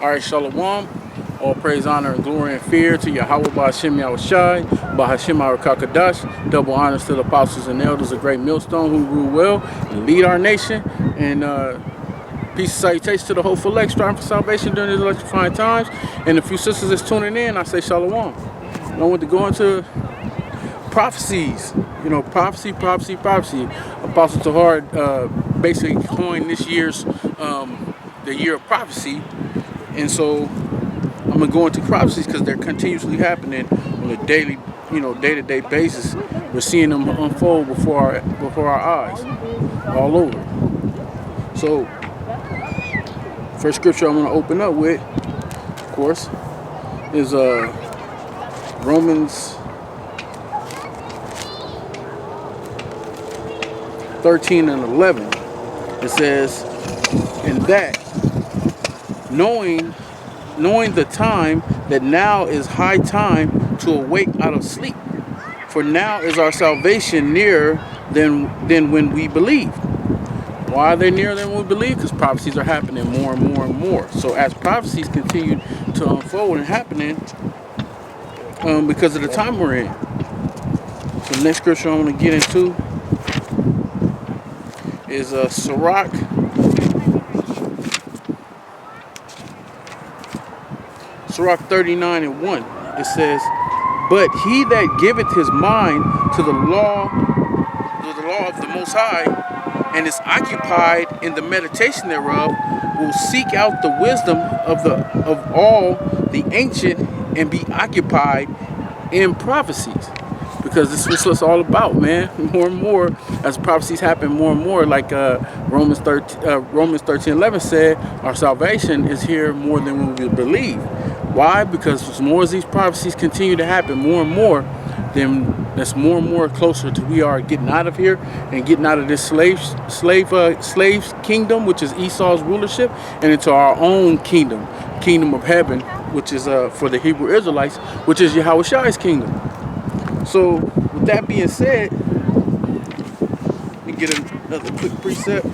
Alright, Shalom. All praise, honor, and glory and fear to Yahweh Ba'Hashem Yahushai, Ba'Hashem Arakakadash. Double honors to the apostles and elders, a great millstone who rule well and lead our nation. And peace and salutations to the hopeful elect striving for salvation during these electrifying times. And a few sisters that's tuning in, I say Shalom. I want to go into prophecies. You know, prophecy. Apostle Tahar basically coined this year's the year of prophecy. And so I'm gonna go into prophecies because they're continuously happening on a daily, day-to-day basis. We're seeing them unfold before our eyes, all over. So, first scripture I'm gonna open up with, of course, is Romans 13 and 11. It says, "In that, knowing the time, that now is high time to awake out of sleep. For now is our salvation nearer than when we believed." Why are they nearer than we believe? Because prophecies are happening more and more and more. So as prophecies continue to unfold and happening, because of the time we're in. So the next scripture I'm going to get into is Sirach 39 and 1. It says, "But he that giveth his mind to the law of the Most High, and is occupied in the meditation thereof, will seek out the wisdom of all the ancient, and be occupied in prophecies." Because this is what it's all about, man. More and more, as prophecies happen more and more, like Romans 13:11 said, our salvation is here more than we believe. Why? Because as more as these prophecies continue to happen more and more, then that's more and more closer to we are getting out of here and getting out of this slave kingdom, which is Esau's rulership, and into our own kingdom of heaven, which is for the Hebrew Israelites, which is Yahushai's kingdom. So with that being said, let me get another quick precept.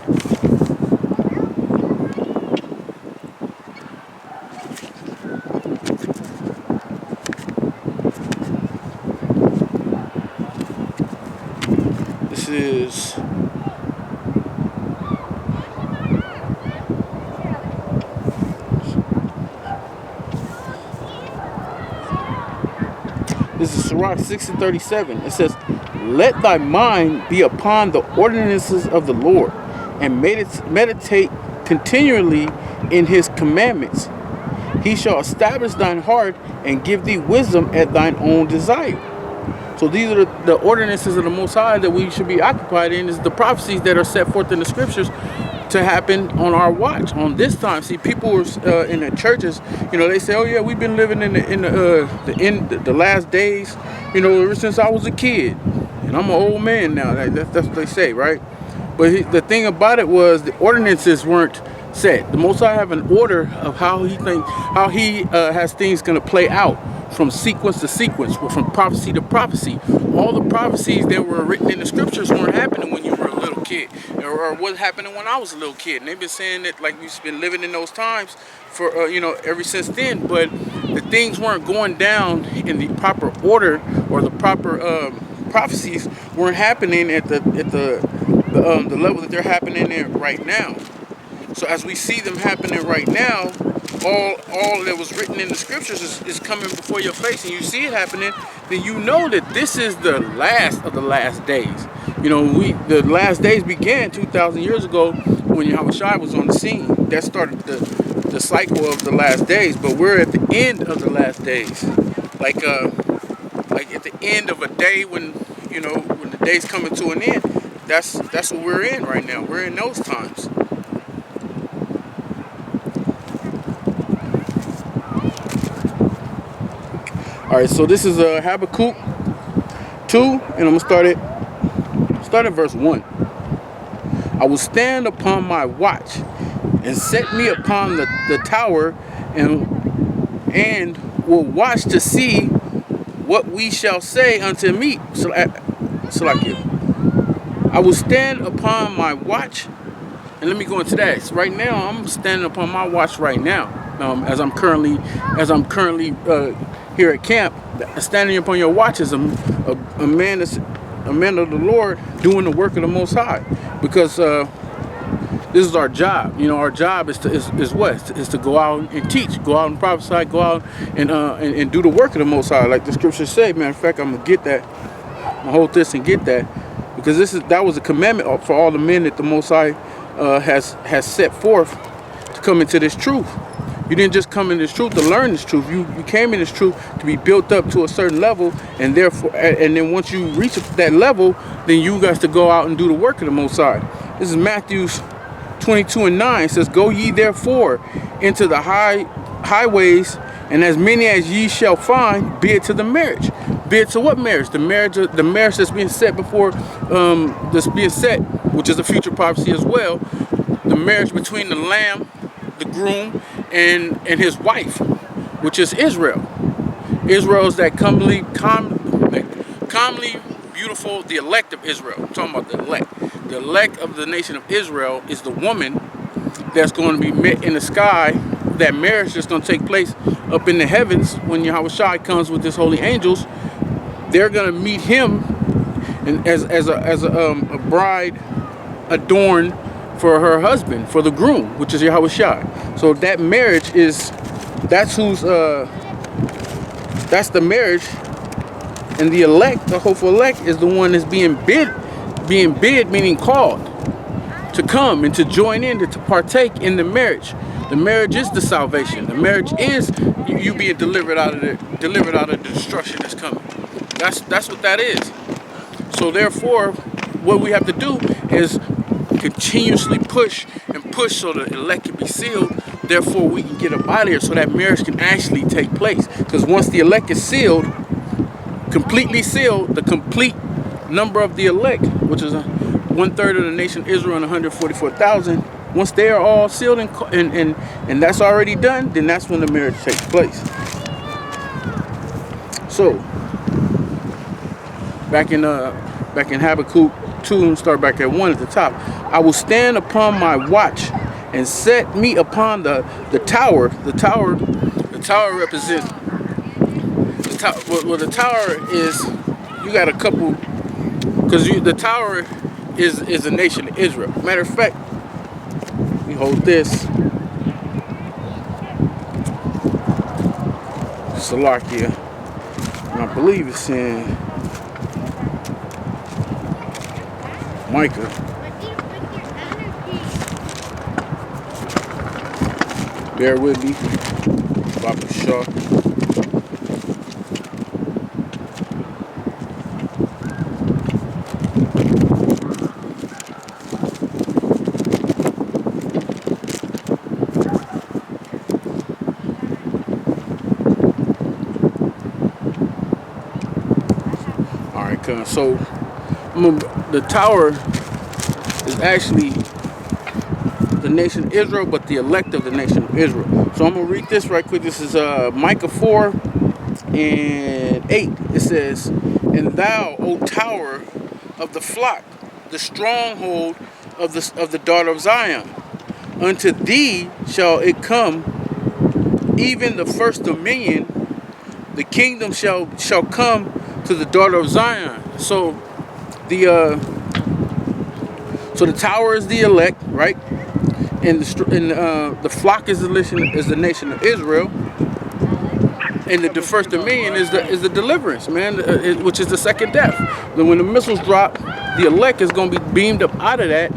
This is Sirach 6 and 37. It says, "Let thy mind be upon the ordinances of the Lord, and meditate continually in his commandments. He shall establish thine heart, and give thee wisdom at thine own desire." So these are the ordinances of the Most High that we should be occupied in, is the prophecies that are set forth in the scriptures to happen on our watch, on this time. See, people were in the churches, they say, "Oh yeah, we've been living in the last days, ever since I was a kid, and I'm an old man now." That's what they say, right? But the thing about it was the ordinances weren't set. The Most High have an order of how he has things going to play out, from sequence to sequence, from prophecy to prophecy. All the prophecies that were written in the scriptures weren't happening when you were a little kid, or what happening when I was a little kid. And they've been saying that like we've been living in those times for ever since then. But the things weren't going down in the proper order, or the proper prophecies weren't happening at the level that they're happening at right now. So as we see them happening right now, all that was written in the scriptures is coming before your face, and you see it happening, then you know that this is the last of the last days. The last days began 2,000 years ago when Yahushua was on the scene. That started the cycle of the last days, but we're at the end of the last days. Like at the end of a day when the day's coming to an end. That's what we're in right now. We're in those times. Alright, so this is Habakkuk 2, and I'm going to start at verse 1. "I will stand upon my watch, and set me upon the tower, and will watch to see what we shall say unto me." Salakia. "I will stand upon my watch," and let me go into that. So right now, I'm standing upon my watch right now. as I'm currently here at camp. Standing upon your watch is a man that's a man of the Lord doing the work of the Most High, because this is our job. Our job is what? Is to go out and teach, go out and prophesy, go out and do the work of the Most High, like the scriptures say. Matter of fact, I'm gonna get that. I'm gonna hold this and get that, because that was a commandment for all the men that the Most High has set forth to come into this truth. You didn't just come in this truth to learn this truth. You came in this truth to be built up to a certain level, and then once you reach that level, then you guys to go out and do the work of the Most High. This is Matthew's 22:9. It says, "Go ye therefore into the highways, and as many as ye shall find, be it to the marriage." Be it to what marriage? The marriage that's being set before, which is a future prophecy as well. The marriage between the Lamb, the groom, and his wife, which is Israel. Israel is that comely, beautiful, the elect of Israel. I'm talking about the elect. The elect of the nation of Israel is the woman that's going to be met in the sky. That marriage is going to take place up in the heavens when Yahweh Shai comes with his holy angels. They're going to meet him, and as a bride adorned for her husband, for the groom, which is Yahweh Shai. So that marriage that's the marriage, and the elect, the hopeful elect, is the one that's being bid, meaning called to come and to join in, to partake in the marriage. The marriage is the salvation. The marriage is you being delivered out of the destruction that's coming. That's what that is. So therefore, what we have to do is continuously push so the elect can be sealed. Therefore, we can get up out of here so that marriage can actually take place. Because once the elect is sealed, completely sealed, the complete number of the elect, which is 1/3 of the nation of Israel and 144,000, once they are all sealed and that's already done, then that's when the marriage takes place. So back in Habakkuk 2, and start back at 1 at the top. "I will stand upon my watch and set me upon the tower." The tower represents the tower is, you got a couple, because the tower is the nation of Israel. Matter of fact, we hold this. Salakia. And I believe it's in Micah. Bear with me. Baba Shaw. Alright, so the tower is actually the nation of Israel, but the elect of the nation of Israel. So I'm going to read this right quick. This is Micah 4 and 8. It says, "And thou, O tower of the flock, the stronghold of the daughter of Zion, unto thee shall it come, even the first dominion, the kingdom shall come to the daughter of Zion." So the tower is the elect, right? And the flock is the nation of Israel, and the first dominion is the deliverance, man, which is the second death. Then when the missiles drop, the elect is going to be beamed up out of that,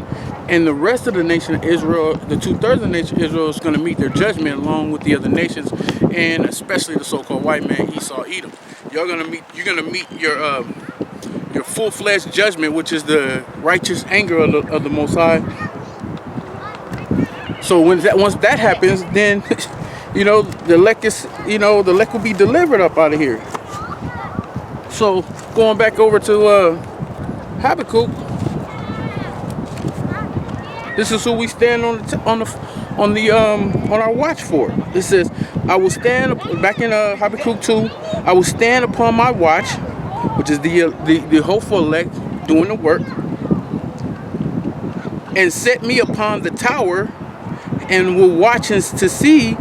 and the rest of the nation of Israel, the 2/3 of the nation of Israel, is going to meet their judgment along with the other nations, and especially the so-called white man, Esau, Edom. You're gonna meet your full-fledged judgment, which is the righteous anger of the Most High. So once that happens, then the elect will be delivered up out of here. So going back over to Habakkuk, this is who we stand on our watch for. It says, "I will stand," back in Habakkuk 2, "I will stand upon my watch," which is the hopeful elect doing the work, "and set me upon the tower, and will watch to see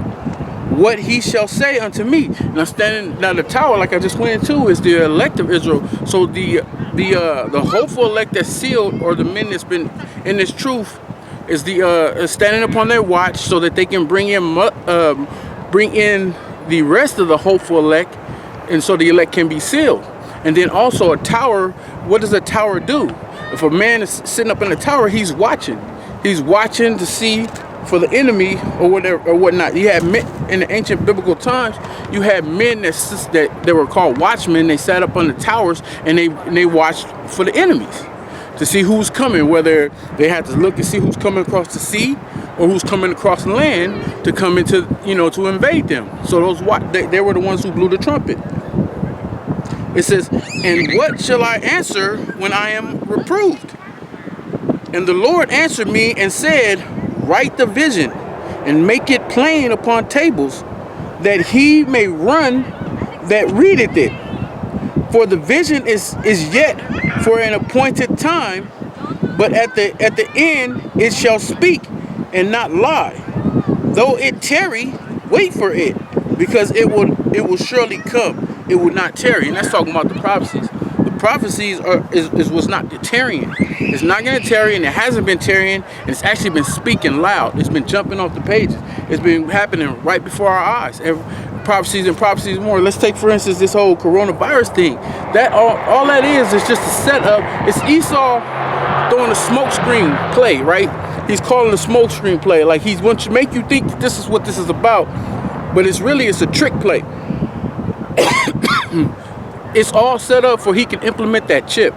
what he shall say unto me. Now the tower, like I just went into, is the elect of Israel. So the hopeful elect that's sealed, or the men that's been in this truth, is the standing upon their watch, so that they can bring in the rest of the hopeful elect, and so the elect can be sealed. And then also a tower, what does a tower do? If a man is sitting up in the tower, he's watching. He's watching to see for the enemy or whatever or whatnot. You had men in the ancient biblical times. You had men that were called watchmen. They sat up on the towers and they watched for the enemies to see who's coming. Whether they had to look and see who's coming across the sea or who's coming across land to come into, to invade them. So they were the ones who blew the trumpet. It says, "And what shall I answer when I am reproved? And the Lord answered me and said, Write the vision and make it plain upon tables, that he may run that readeth it. For the vision is yet for an appointed time, but at the end it shall speak and not lie. Though it tarry, wait for it, because it will surely come. It will not tarry." And that's talking about the prophecies. The prophecies was not tarrying. It's not going to tarry, and it hasn't been tarrying, and it's actually been speaking loud. It's been jumping off the pages. It's been happening right before our eyes. Prophecies and prophecies more. Let's take, for instance, this whole coronavirus thing. That all that is just a setup. It's Esau throwing a smoke screen play, right? He's calling a smoke screen play. Like he wants to make you think this is what this is about, but it's a trick play. It's all set up for he can implement that chip,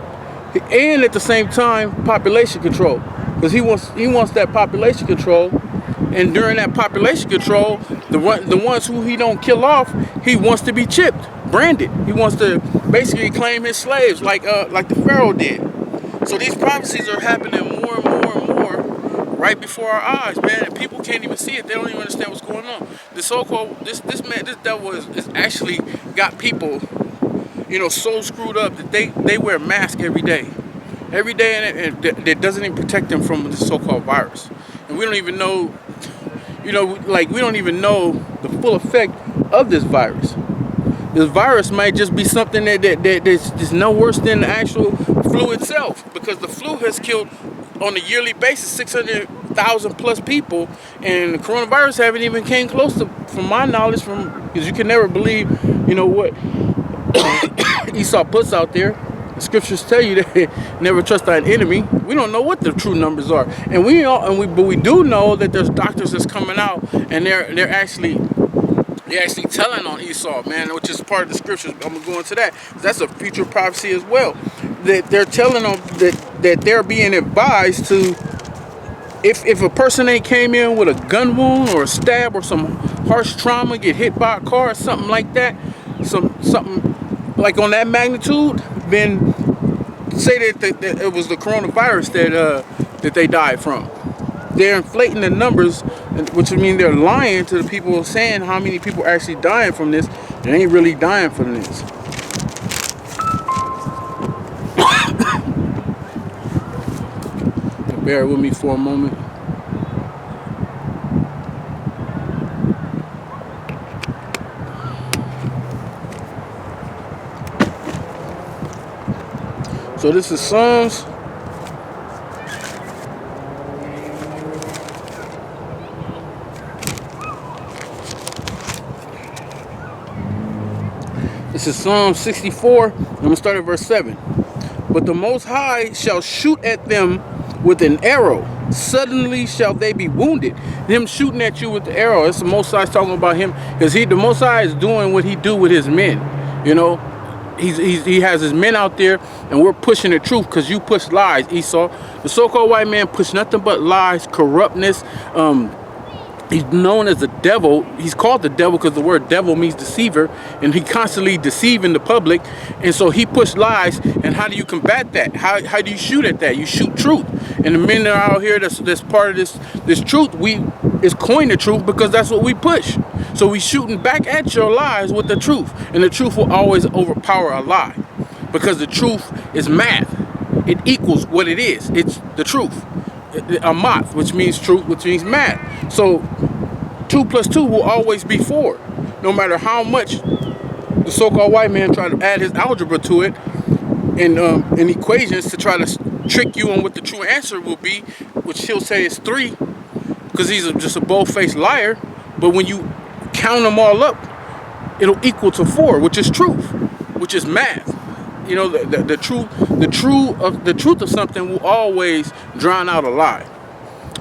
and at the same time population control, because he wants that population control. And during that population control, the ones who he don't kill off, he wants to be chipped, branded. He wants to basically claim his slaves, like the Pharaoh did. So these prophecies are happening more and more and more right before our eyes, man. And people can't even see it. They don't even understand what's going on. The so-called this devil is actually got people, so screwed up that they wear masks every day, and that doesn't even protect them from this so-called virus. And we don't even know, we don't even know the full effect of this virus. This virus might just be something that's no worse than the actual flu itself, because the flu has killed on a yearly basis 600,000 plus people, and the coronavirus haven't even came close to, from my knowledge, because you can never believe, what Esau puts out there. The scriptures tell you that never trust thine enemy. We don't know what the true numbers are, but we do know that there's doctors that's coming out, and they're actually telling on Esau, man, which is part of the scriptures. I'm gonna go into that. That's a future prophecy as well. That they're telling them that they're being advised to, if a person ain't came in with a gun wound or a stab or some harsh trauma, get hit by a car or something like that, something like on that magnitude, then say that it was the coronavirus that they died from. They're inflating the numbers, which means they're lying to the people, saying how many people are actually dying from this. They ain't really dying from this. Bear with me for a moment. So this is Psalms. This is Psalm 64. I'm going to start at verse 7. But the Most High shall shoot at them with an arrow. Suddenly shall they be wounded. Him shooting at you with the arrow. It's the Most High talking about him, because the Most High is doing what he do with his men. He has his men out there, and we're pushing the truth, because you push lies, Esau. The so-called white man push nothing but lies, corruptness. He's known as the devil. He's called the devil because the word devil means deceiver, and he constantly deceiving the public. And so he pushed lies. And how do you combat that? How do you shoot at that? You shoot truth. And the men that are out here that's part of this truth, is coin the truth, because that's what we push. So we shooting back at your lies with the truth, and the truth will always overpower a lie, because the truth is math. It equals what it is. It's the truth. A math, which means truth, which means math. So 2 plus 2 will always be 4. No matter how much the so-called white man try to add his algebra to it and equations to try to trick you on what the true answer will be, which he'll say is 3, because he's just a bold-faced liar. But when you count them all up, it'll equal to 4, which is truth, which is math. You know, the truth of something will always drown out a lie.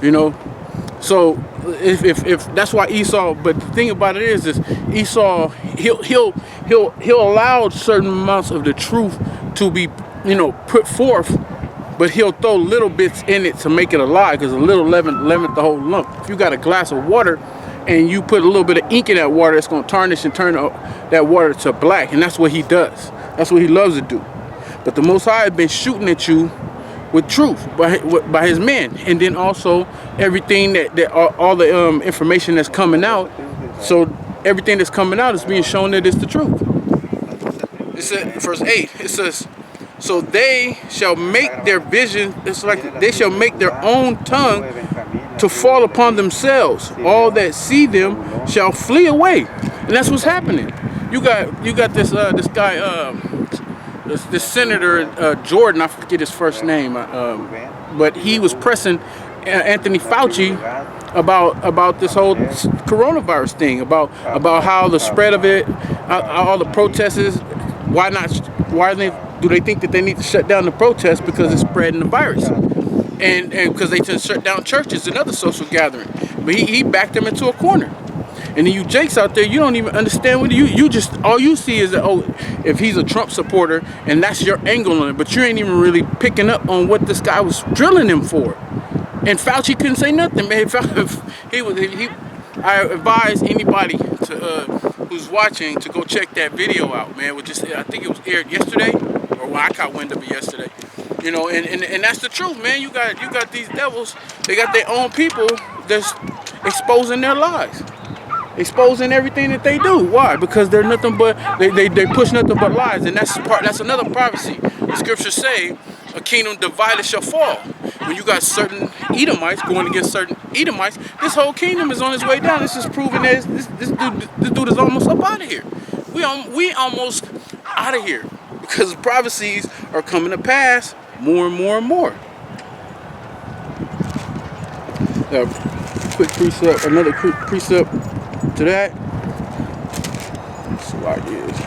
You know, so if that's why Esau. But the thing about it is Esau, he'll allow certain amounts of the truth to be, you know, put forth, but he'll throw little bits in it to make it a lie, because a little leaven the whole lump. If you got a glass of water and you put a little bit of ink in that water, it's going to tarnish and turn that water to black. And that's what he does. That's what he loves to do. But the Most High has been shooting at you with truth by his men. And then also everything that all the information that's coming out. So everything that's coming out is being shown that it's the truth. It says, verse 8, it says, so they shall make their vision, it's like they shall make their own tongue to fall upon themselves. All that see them shall flee away. And that's what's happening. You got this guy, this senator Jordan, I forget his first name, but he was pressing Anthony Fauci about this whole coronavirus thing, about how the spread of it, all the protests is, do they think that they need to shut down the protests because it's spreading the virus, and because they just shut down churches and other social gatherings. But he backed them into a corner. And then you jakes out there, you don't even understand what you just, all you see is that, oh, if he's a Trump supporter and that's your angle on it, but you ain't even really picking up on what this guy was drilling him for. And Fauci couldn't say nothing, man. I advise anybody who's watching to go check that video out, man. I think it was aired yesterday, or well, I caught wind of it yesterday. You know, and that's the truth, man. You got these devils. They got their own people that's exposing their lies, exposing everything that they do. Why? Because they're nothing but they push nothing but lies, and that's another prophecy. The scriptures say, a kingdom divided shall fall. When you got certain Edomites going against certain Edomites, this whole kingdom is on its way down. This is proving that this dude is almost up out of here. We almost out of here, because prophecies are coming to pass more and more and more. Quick precept, another quick precept to that. So like this.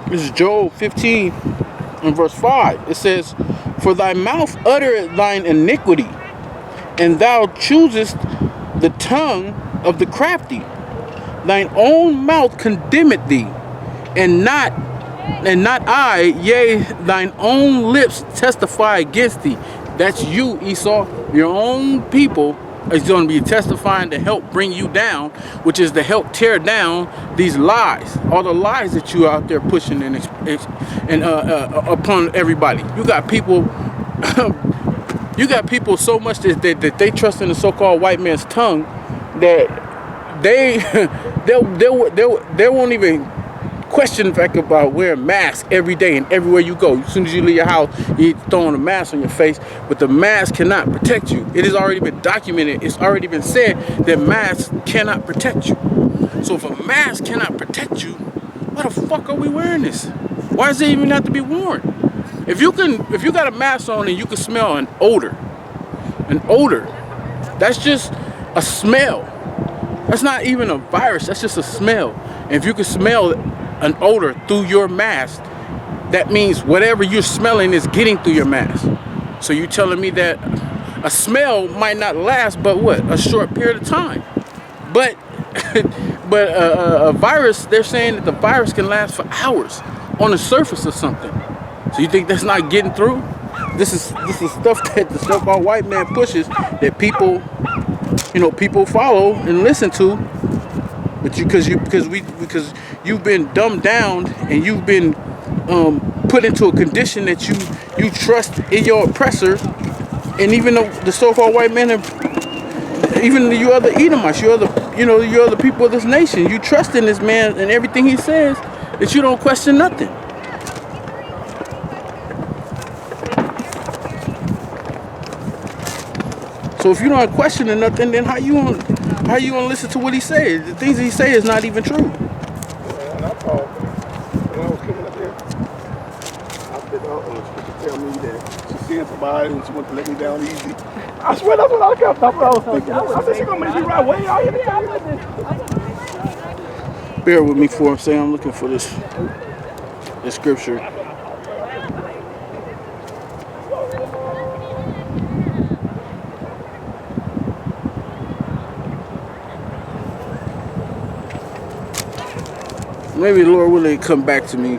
This is Job 15 and verse 5. It says, for thy mouth uttereth thine iniquity, and thou choosest the tongue of the crafty. Thine own mouth condemneth thee, and not I, yea, thine own lips testify against thee. That's you, Esau. Your own people is going to be testifying to help bring you down, which is to help tear down these lies, all the lies that you out there pushing and upon everybody. You got people, you got people so much that they trust in the so-called white man's tongue that they won't even question the fact about wearing masks every day and everywhere you go. As soon as you leave your house, you're throwing a mask on your face, but the mask cannot protect you. It has already been documented. It's already been said that masks cannot protect you. So if a mask cannot protect you, why the fuck are we wearing this? Why does it even have to be worn? If you got a mask on and you can smell an odor, that's just a smell. That's not even a virus. That's just a smell. And if you can smell an odor through your mask, that means whatever you're smelling is getting through your mask. So you're telling me that a smell might not last but what, a short period of time, but a virus, they're saying that the virus can last for hours on the surface of something. So you think that's not getting through? This is stuff that the so-called white man pushes, that people follow and listen to. But because you've been dumbed down and you've been put into a condition that you trust in your oppressor, and even the so-called white man, even you other Edomites, you other people of this nation, you trust in this man and everything he says, that you don't question nothing. So if you don't question or nothing, then how you gonna listen to what he says? The things he say is not even true. And I thought when I was coming up here, I said, she tell me that she seen somebody and she wanted to let me down easy. I swear that's what I kept thinking. I said, she gonna make me ride way out here. Bear with me for a second. I'm looking for this scripture. Maybe the Lord will come back to me.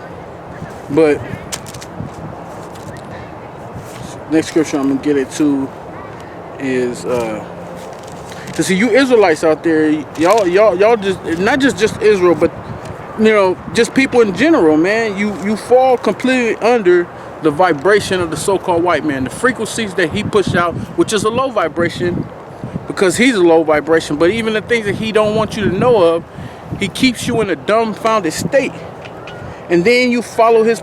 But next scripture I'm gonna get it to is to see you Israelites out there, y'all just not just Israel, but just people in general, man. You fall completely under the vibration of the so-called white man, the frequencies that he pushed out, which is a low vibration, because he's a low vibration. But even the things that he don't want you to know of, he keeps you in a dumbfounded state, and then you follow his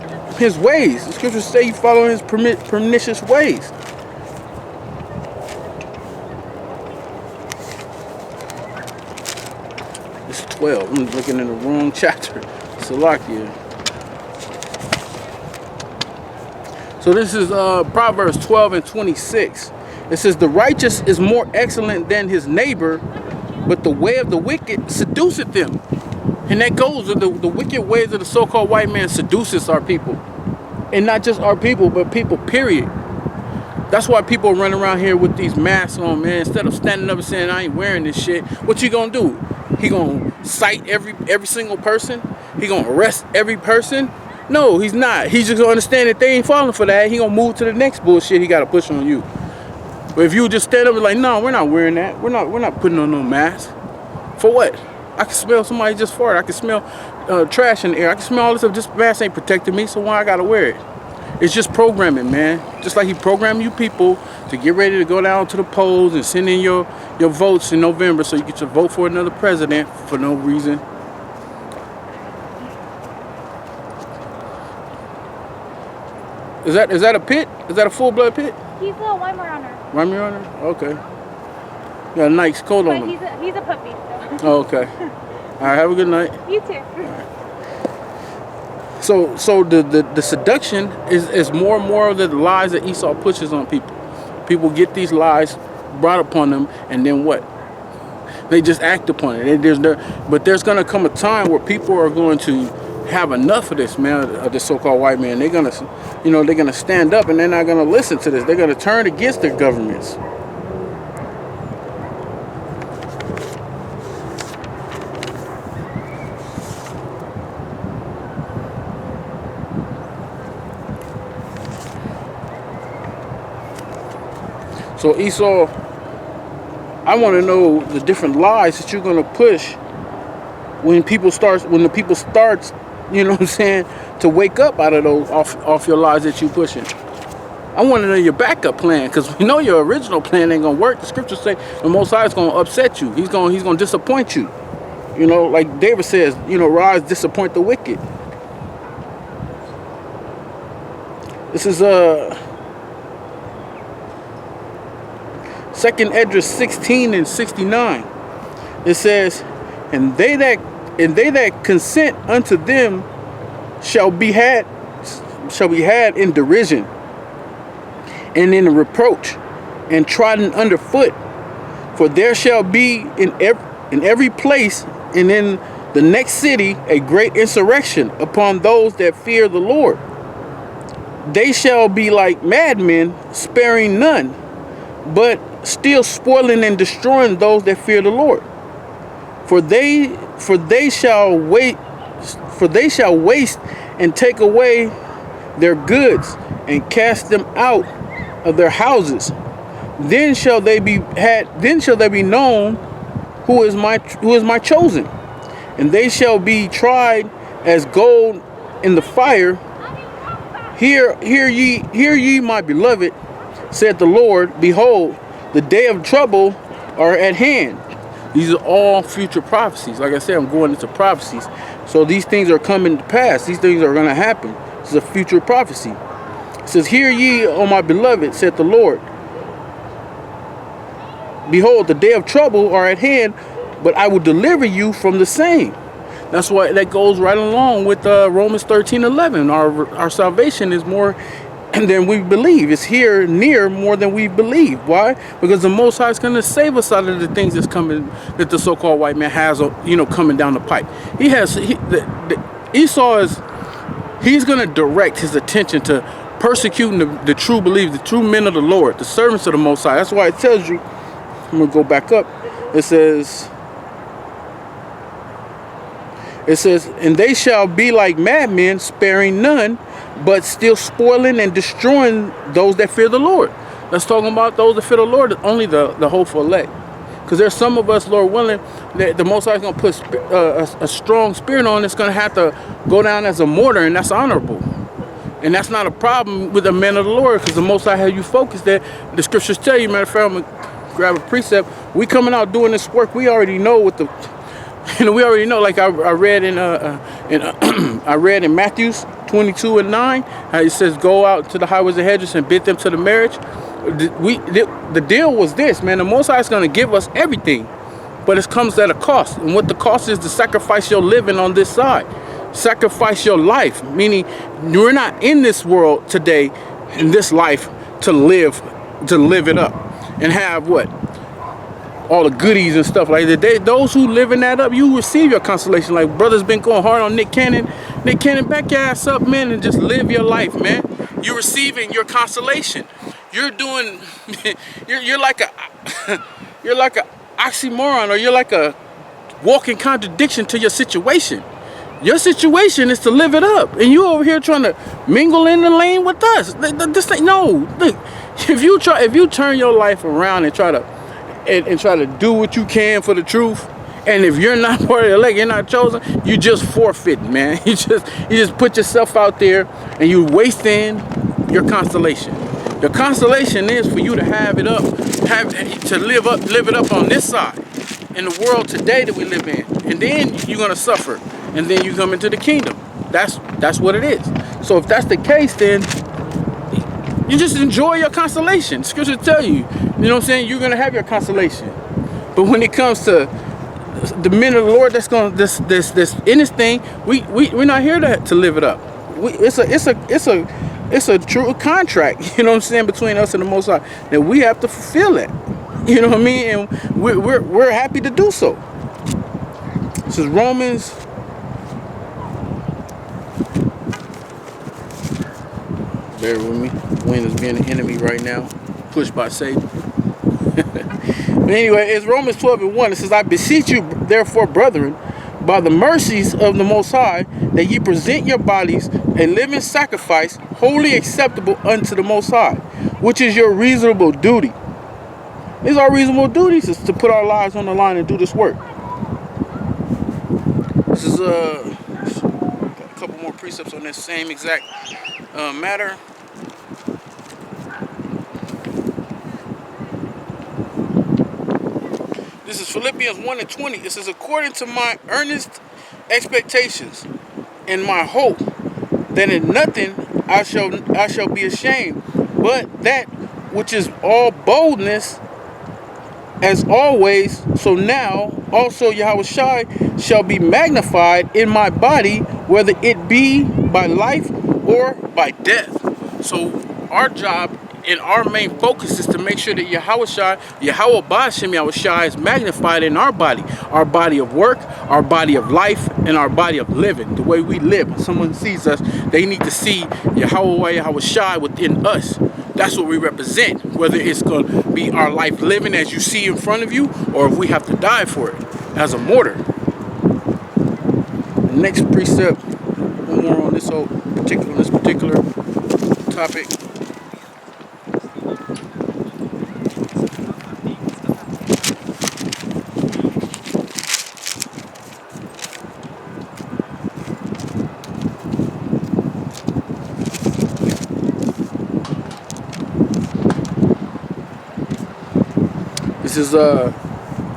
ways. The scriptures say you follow his pernicious ways. It's 12. I'm looking in the wrong chapter. Salakia. So this is Proverbs 12:26. It says, the righteous is more excellent than his neighbor, but the way of the wicked seduceth them. And that goes with the wicked ways of the so-called white man seduces our people. And not just our people, but people, period. That's why people run around here with these masks on, man. Instead of standing up and saying, I ain't wearing this shit, what you gonna do? He gonna cite every single person? He gonna arrest every person? No, he's not. He's just gonna understand that they ain't falling for that. He gonna move to the next bullshit he gotta push on you. But if you just stand up and like, no, we're not wearing that. We're not putting on no mask. For what? I can smell somebody just farted. I can smell trash in the air. I can smell all this stuff. This mask ain't protecting me, so why I gotta wear it? It's just programming, man. Just like he programmed you people to get ready to go down to the polls and send in your votes in November so you get your vote for another president for no reason. Is that a pit? Is that a full-blood pit? He's a Weimaraner. Weimaraner? Okay. Got a nice coat on him. He's a puppy. So. Oh, okay. All right, have a good night. You too. So the seduction is more and more of the lies that Esau pushes on people. People get these lies brought upon them, and then what? They just act upon it. But there's going to come a time where people are going to have enough of this, man, of this so-called white man. They're going to stand up, and they're not going to listen to this. They're going to turn against their governments. So Esau, I want to know the different lies that you're going to push when the people start, you know what I'm saying, to wake up out of those off your lies that you're pushing. I want to know your backup plan, because we know your original plan ain't gonna work. The scriptures say the Most High is gonna upset you. He's gonna disappoint you. You know, like David says, rise, disappoint the wicked. This is 2nd Esdras 16:69. It says, and they that consent unto them shall be had in derision and in reproach and trodden underfoot. For there shall be in every place and in the next city a great insurrection upon those that fear the Lord. They shall be like madmen, sparing none, but still spoiling and destroying those that fear the Lord. For they shall waste and take away their goods and cast them out of their houses. Then shall they be known who is my chosen, and they shall be tried as gold in the fire. Hear ye, my beloved, said the Lord. Behold, the day of trouble are at hand. These are all future prophecies. Like I said, I'm going into prophecies. So these things are coming to pass. These things are going to happen. This is a future prophecy. It says, hear ye, O my beloved, said the Lord. behold, the day of trouble are at hand, but I will deliver you from the same. That's why that goes right along with Romans 13:11. Our salvation is more than we believe. It's here near more than we believe. Why? Because the Most High is going to save us out of the things that's coming, that the so-called white man has, coming down the pipe. Esau is, he's going to direct his attention to persecuting the true believers, the true men of the Lord, the servants of the Most High. That's why it tells you, I'm going to go back up. It says, and they shall be like madmen, sparing none, but still spoiling and destroying those that fear the Lord. That's talking about those that fear the Lord, only the hopeful elect. Because there's some of us, Lord willing, that the Most High is going to put a strong spirit on. It's going to have to go down as a mortar, and that's honorable. And that's not a problem with the men of the Lord, because the Most High has you focused that the scriptures tell you. Matter of fact, I'm going to grab a precept. We coming out doing this work, we already know what the... we already know, like I read I read in Matthew 22:9, how it says, go out to the highways and hedges and bid them to the marriage. The deal was this, man. The Most High is going to give us everything, but it comes at a cost. And what the cost is, to sacrifice your living on this side. Sacrifice your life, meaning you're not in this world today, in this life, to live it up and have what? All the goodies and stuff like that. Those who live in that up, you receive your consolation. Like brother's been going hard on Nick Cannon. Nick Cannon, back your ass up, man, and just live your life, man. You're receiving your consolation. You're doing, you're like a oxymoron, or you're like a walking contradiction to your situation. Your situation is to live it up, and you over here trying to mingle in the lane with us. This thing, no. Look, if you turn your life around and try to do what you can for the truth, and if you're not part of the elect, you're not chosen, you just forfeit, man. You just put yourself out there, and you wasting your constellation. The constellation is for you to have it up, to live it up on this side, in the world today that we live in, and then you're gonna suffer, and then you come into the kingdom. That's what it is. So if that's the case, then you just enjoy your consolation. Scripture tell you, you know what I'm saying, you're gonna have your consolation. But when it comes to the men of the Lord, that's gonna this in this thing, we're not here to live it up. It's a true contract, you know what I'm saying, between us and the Most High, that we have to fulfill it. You know what I mean? And we're happy to do so. This is Romans. Bear with me. Wind is being an enemy right now, pushed by Satan. But anyway, it's Romans 12:1. It says, I beseech you, therefore, brethren, by the mercies of the Most High, that ye present your bodies a living sacrifice, wholly acceptable unto the Most High, which is your reasonable duty. These are reasonable duties, is to put our lives on the line and do this work. This is a couple more precepts on this same exact matter. This is Philippians 1:20. It says, according to my earnest expectations and my hope, that in nothing I shall be ashamed, but that which is all boldness, as always, so now also Yahushua shall be magnified in my body, whether it be by life or by death. So our job and our main focus is to make sure that Yahweh Bashem Yahushua is magnified in our body of work, our body of life, and our body of living, the way we live. When someone sees us, they need to see Yahushua within us. That's what we represent, whether it's going to be our life living as you see in front of you, or if we have to die for it as a martyr. The next precept, one more on this particular topic.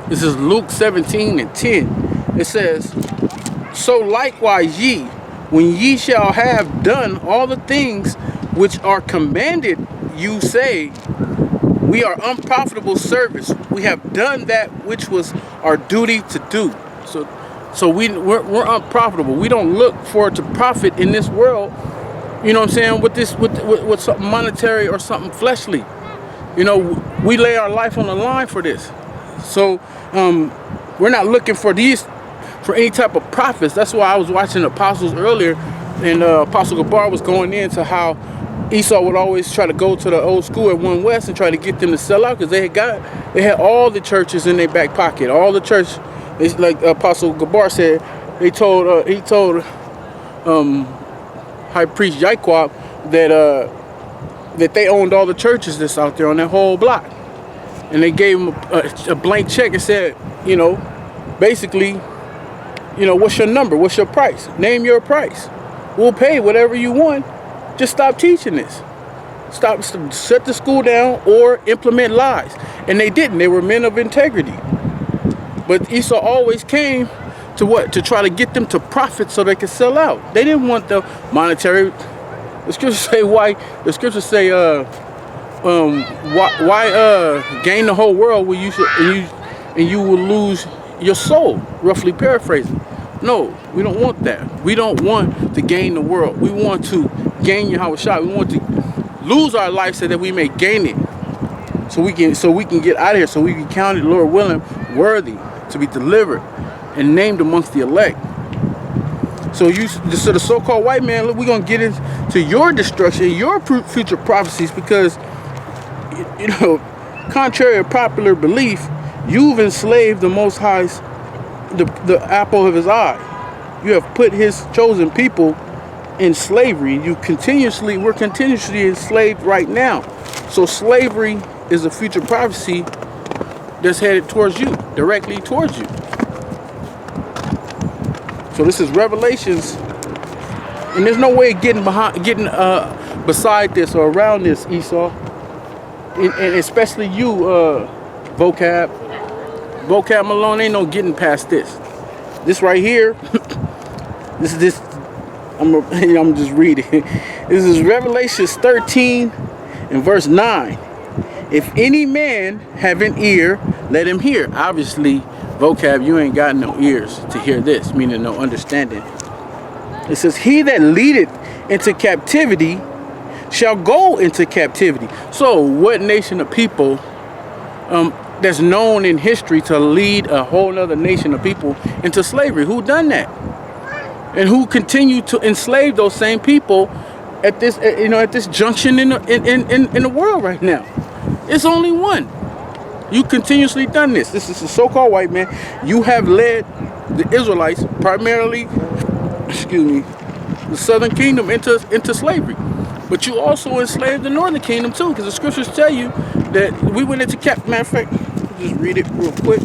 This is Luke 17:10. It says, so likewise ye, when ye shall have done all the things which are commanded you, say, We are unprofitable servants. We have done that which was our duty to do. So we're unprofitable. We don't look for to profit in this world. You know what I'm saying? With something monetary or something fleshly. You know, we lay our life on the line for this. So we're not looking for any type of profits. That's why I was watching Apostles earlier, and Apostle Gabar was going into how Esau would always try to go to the old school at One West and try to get them to sell out, because they had all the churches in their back pocket. All the church, it's like Apostle Gabar said, he told High Priest Yaquab that they owned all the churches that's out there on that whole block, and they gave him a blank check and said, you know, basically, you know, what's your number? What's your price? Name your price. We'll pay whatever you want. Just stop teaching this. Stop, shut the school down or implement lies. And they didn't. They were men of integrity. But Esau always came to what? To try to get them to profit so they could sell out. They didn't want the monetary. The scriptures say why. The scriptures say why gain the whole world when you will lose your soul. Roughly paraphrasing. No, we don't want that. We don't want to gain the world. We want to gain Yahushua. We want to lose our life so that we may gain it. So we can get out of here. So we can count it, Lord willing, worthy to be delivered and named amongst the elect. So the so-called white man, look, we're gonna get into your destruction, your future prophecies, because you know, contrary to popular belief, you've enslaved the Most High's the apple of his eye. You have put his chosen people in slavery. We're continuously enslaved right now. So slavery is a future prophecy that's headed towards you, directly towards you. So this is Revelations, and there's no way of getting beside this or around this, Esau, and especially you, vocab Malone. Ain't no getting past this. This right here, this. I'm just reading. This is Revelations 13 and verse 9. If any man have an ear, let him hear. Obviously, vocab, you ain't got no ears to hear this, meaning no understanding. It says, he that leadeth into captivity shall go into captivity. So what nation of people that's known in history to lead a whole other nation of people into slavery? Who done that? And who continue to enslave those same people at this, at this junction in the world right now? It's only one. You continuously done this. This is a so-called white man. You have led the Israelites, primarily, the southern kingdom into slavery. But you also enslaved the northern kingdom too, because the scriptures tell you that we went into matter of fact, just read it real quick.